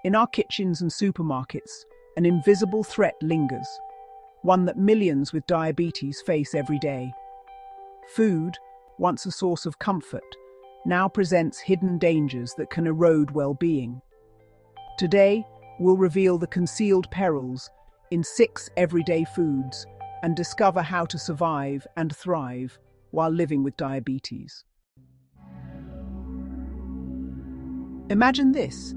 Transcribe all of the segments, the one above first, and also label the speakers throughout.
Speaker 1: In our kitchens and supermarkets, an invisible threat lingers, one that millions with diabetes face every day. Food, once a source of comfort, now presents hidden dangers that can erode well-being. Today, we'll reveal the concealed perils in 6 everyday foods and discover how to survive and thrive while living with diabetes. Imagine this: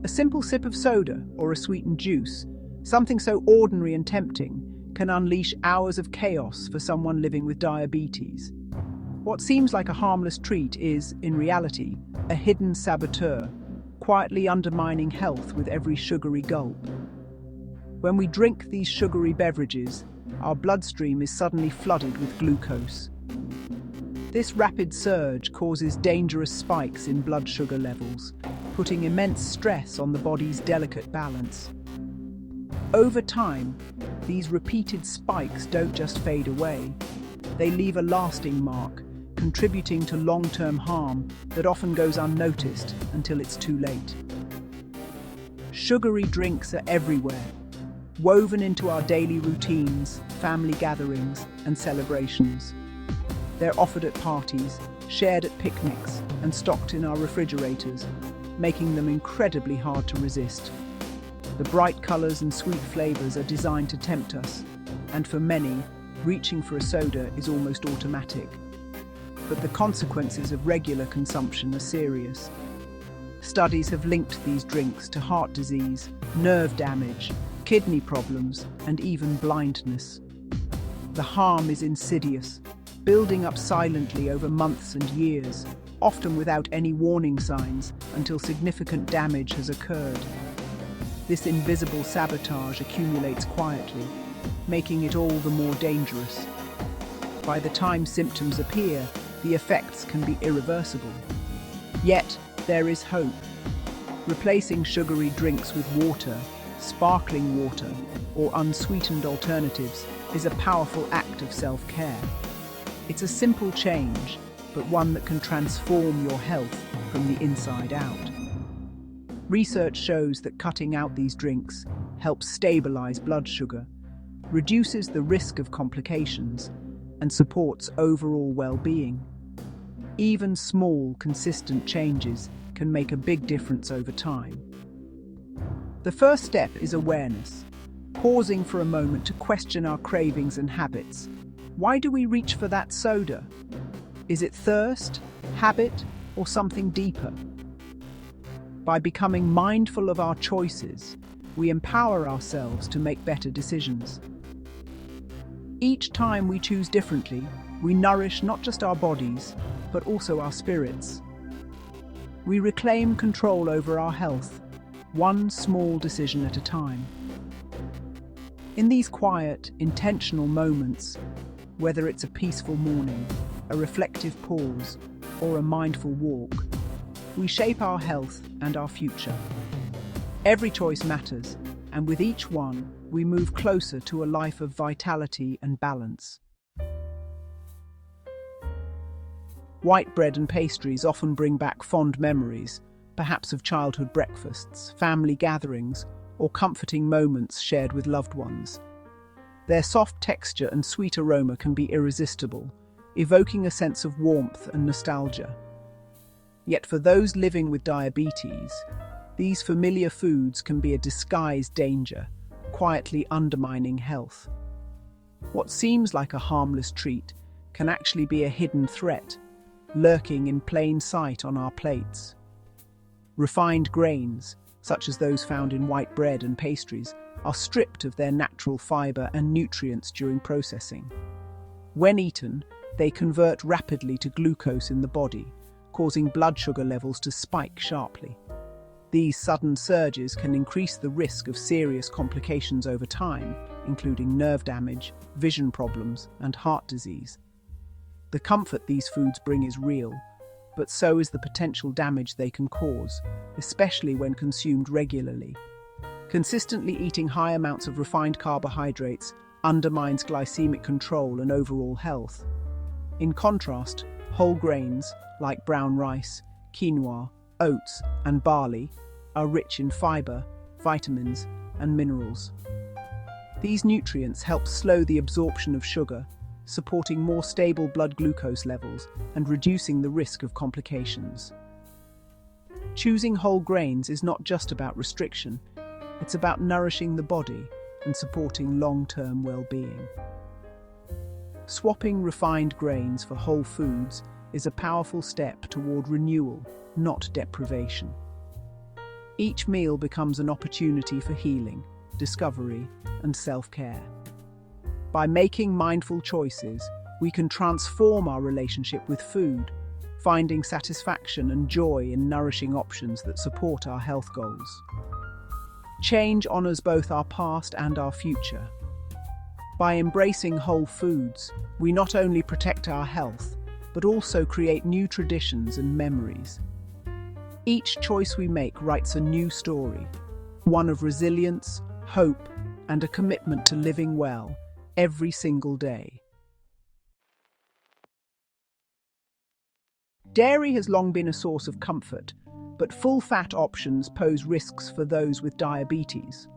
Speaker 1: a simple sip of soda or a sweetened juice, something so ordinary and tempting, can unleash hours of chaos for someone living with diabetes. What seems like a harmless treat is, in reality, a hidden saboteur, quietly undermining health with every sugary gulp. When we drink these sugary beverages, our bloodstream is suddenly flooded with glucose. This rapid surge causes dangerous spikes in blood sugar levels, putting immense stress on the body's delicate balance. Over time, these repeated spikes don't just fade away. They leave a lasting mark, contributing to long-term harm that often goes unnoticed until it's too late. Sugary drinks are everywhere, woven into our daily routines, family gatherings, and celebrations. They're offered at parties, shared at picnics, and stocked in our refrigerators, making them incredibly hard to resist. The bright colors and sweet flavors are designed to tempt us, and for many, reaching for a soda is almost automatic. But the consequences of regular consumption are serious. Studies have linked these drinks to heart disease, nerve damage, kidney problems, and even blindness. The harm is insidious, building up silently over months and years, often without any warning signs until significant damage has occurred. This invisible sabotage accumulates quietly, making it all the more dangerous. By the time symptoms appear, the effects can be irreversible. Yet, there is hope. Replacing sugary drinks with water, sparkling water, or unsweetened alternatives is a powerful act of self-care. It's a simple change, but one that can transform your health from the inside out. Research shows that cutting out these drinks helps stabilize blood sugar, reduces the risk of complications, and supports overall well-being. Even small, consistent changes can make a big difference over time. The first step is awareness, pausing for a moment to question our cravings and habits. Why do we reach for that soda? Is it thirst, habit, or something deeper? By becoming mindful of our choices, we empower ourselves to make better decisions. Each time we choose differently, we nourish not just our bodies, but also our spirits. We reclaim control over our health, one small decision at a time. In these quiet, intentional moments, whether it's a peaceful morning, a reflective pause, or a mindful walk, we shape our health and our future. Every choice matters, and with each one, we move closer to a life of vitality and balance. White bread and pastries often bring back fond memories, perhaps of childhood breakfasts, family gatherings, or comforting moments shared with loved ones. Their soft texture and sweet aroma can be irresistible, evoking a sense of warmth and nostalgia. Yet for those living with diabetes, these familiar foods can be a disguised danger, quietly undermining health. What seems like a harmless treat can actually be a hidden threat, lurking in plain sight on our plates. Refined grains, such as those found in white bread and pastries, are stripped of their natural fiber and nutrients during processing. When eaten, they convert rapidly to glucose in the body, causing blood sugar levels to spike sharply. These sudden surges can increase the risk of serious complications over time, including nerve damage, vision problems, and heart disease. The comfort these foods bring is real, but so is the potential damage they can cause, especially when consumed regularly. Consistently eating high amounts of refined carbohydrates undermines glycemic control and overall health. In contrast, whole grains, like brown rice, quinoa, oats, and barley, are rich in fiber, vitamins, and minerals. These nutrients help slow the absorption of sugar, supporting more stable blood glucose levels and reducing the risk of complications. Choosing whole grains is not just about restriction, it's about nourishing the body and supporting long-term well-being. Swapping refined grains for whole foods is a powerful step toward renewal, not deprivation. Each meal becomes an opportunity for healing, discovery, and self-care. By making mindful choices, we can transform our relationship with food, finding satisfaction and joy in nourishing options that support our health goals. Change honors both our past and our future. By embracing whole foods, we not only protect our health, but also create new traditions and memories. Each choice we make writes a new story, one of resilience, hope, and a commitment to living well every single day. Dairy has long been a source of comfort, but full-fat options pose risks for those with diabetes.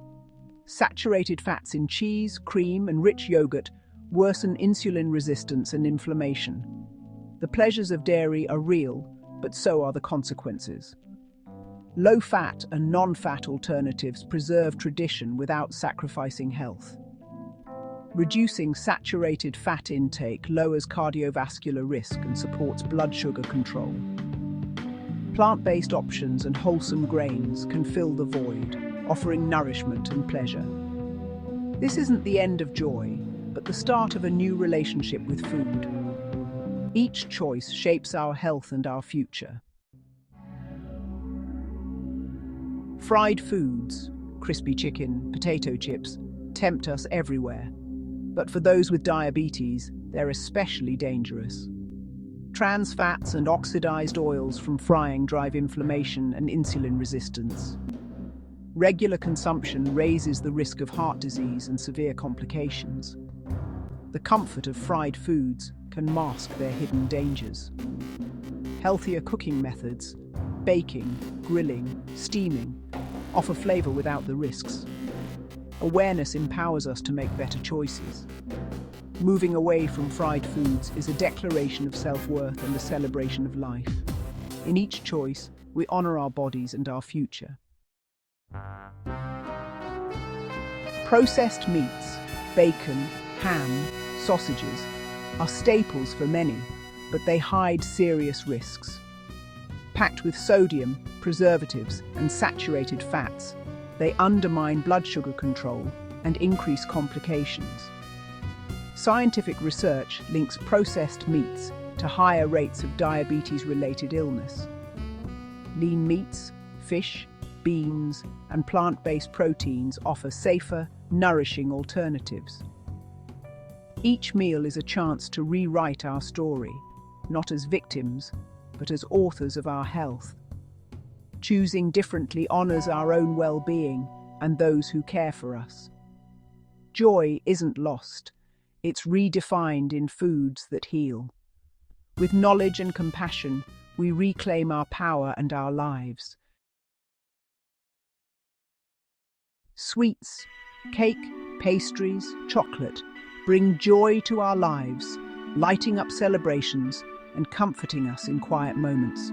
Speaker 1: Saturated fats in cheese, cream, and rich yogurt worsen insulin resistance and inflammation. The pleasures of dairy are real, but so are the consequences. Low-fat and non-fat alternatives preserve tradition without sacrificing health. Reducing saturated fat intake lowers cardiovascular risk and supports blood sugar control. Plant-based options and wholesome grains can fill the void, offering nourishment and pleasure. This isn't the end of joy, but the start of a new relationship with food. Each choice shapes our health and our future. Fried foods, crispy chicken, potato chips, tempt us everywhere. But for those with diabetes, they're especially dangerous. Trans fats and oxidized oils from frying drive inflammation and insulin resistance. Regular consumption raises the risk of heart disease and severe complications. The comfort of fried foods can mask their hidden dangers. Healthier cooking methods, baking, grilling, steaming, offer flavor without the risks. Awareness empowers us to make better choices. Moving away from fried foods is a declaration of self-worth and a celebration of life. In each choice, we honor our bodies and our future. Processed meats, bacon, ham, sausages, are staples for many, but they hide serious risks. Packed with sodium, preservatives, and saturated fats, they undermine blood sugar control and increase complications. Scientific research links processed meats to higher rates of diabetes-related illness. Lean meats, fish, beans, and plant-based proteins offer safer, nourishing alternatives. Each meal is a chance to rewrite our story, not as victims, but as authors of our health. Choosing differently honors our own well-being and those who care for us. Joy isn't lost, it's redefined in foods that heal. With knowledge and compassion, we reclaim our power and our lives. Sweets, cake, pastries, chocolate bring joy to our lives, lighting up celebrations and comforting us in quiet moments.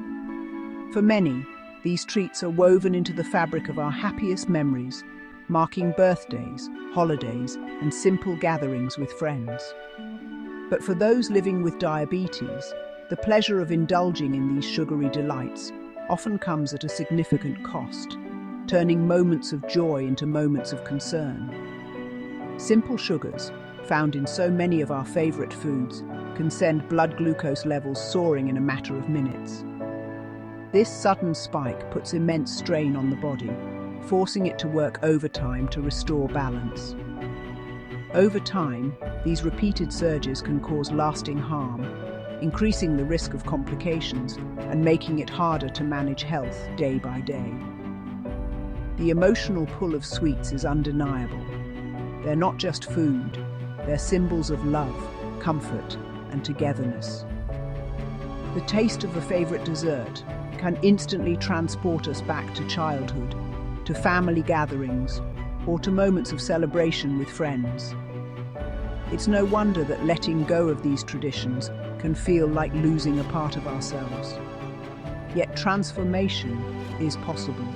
Speaker 1: For many, these treats are woven into the fabric of our happiest memories, marking birthdays, holidays, and simple gatherings with friends. But for those living with diabetes, the pleasure of indulging in these sugary delights often comes at a significant cost, turning moments of joy into moments of concern. Simple sugars, found in so many of our favorite foods, can send blood glucose levels soaring in a matter of minutes. This sudden spike puts immense strain on the body, forcing it to work overtime to restore balance. Over time, these repeated surges can cause lasting harm, increasing the risk of complications and making it harder to manage health day by day. The emotional pull of sweets is undeniable. They're not just food, they're symbols of love, comfort, and togetherness. The taste of a favorite dessert, can instantly transport us back to childhood, to family gatherings, or to moments of celebration with friends. It's no wonder that letting go of these traditions can feel like losing a part of ourselves. Yet transformation is possible.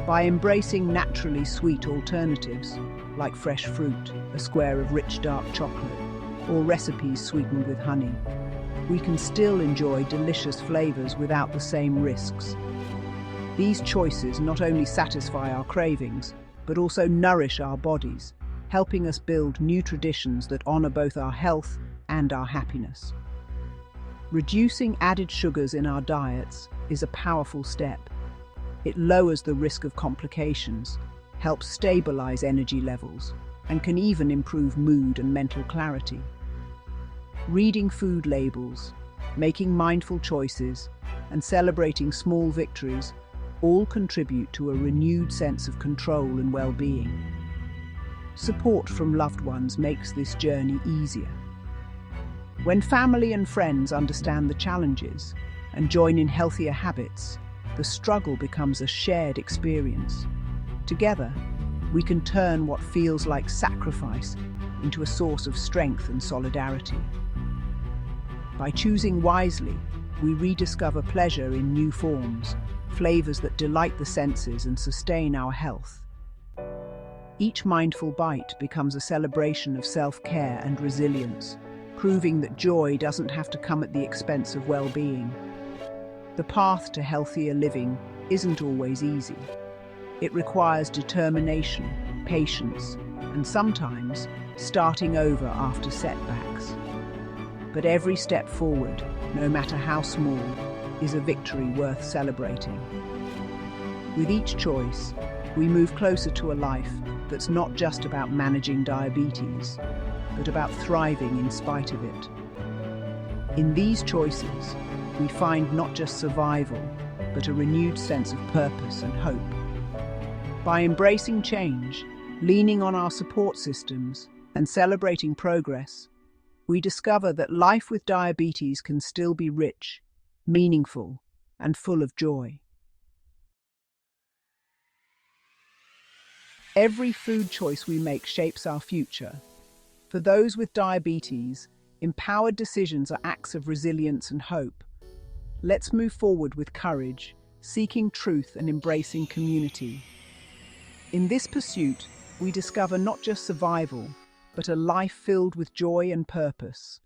Speaker 1: By embracing naturally sweet alternatives, like fresh fruit, a square of rich dark chocolate, or recipes sweetened with honey, we can still enjoy delicious flavors without the same risks. These choices not only satisfy our cravings, but also nourish our bodies, helping us build new traditions that honor both our health and our happiness. Reducing added sugars in our diets is a powerful step. It lowers the risk of complications, helps stabilize energy levels, and can even improve mood and mental clarity. Reading food labels, making mindful choices, and celebrating small victories all contribute to a renewed sense of control and well-being. Support from loved ones makes this journey easier. When family and friends understand the challenges and join in healthier habits, the struggle becomes a shared experience. Together, we can turn what feels like sacrifice into a source of strength and solidarity. By choosing wisely, we rediscover pleasure in new forms, flavors that delight the senses and sustain our health. Each mindful bite becomes a celebration of self-care and resilience, proving that joy doesn't have to come at the expense of well-being. The path to healthier living isn't always easy. It requires determination, patience, and sometimes starting over after setbacks. But every step forward, no matter how small, is a victory worth celebrating. With each choice, we move closer to a life that's not just about managing diabetes, but about thriving in spite of it. In these choices, we find not just survival, but a renewed sense of purpose and hope. By embracing change, leaning on our support systems, and celebrating progress, we discover that life with diabetes can still be rich, meaningful, and full of joy. Every food choice we make shapes our future. For those with diabetes, empowered decisions are acts of resilience and hope. Let's move forward with courage, seeking truth and embracing community. In this pursuit, we discover not just survival, but a life filled with joy and purpose.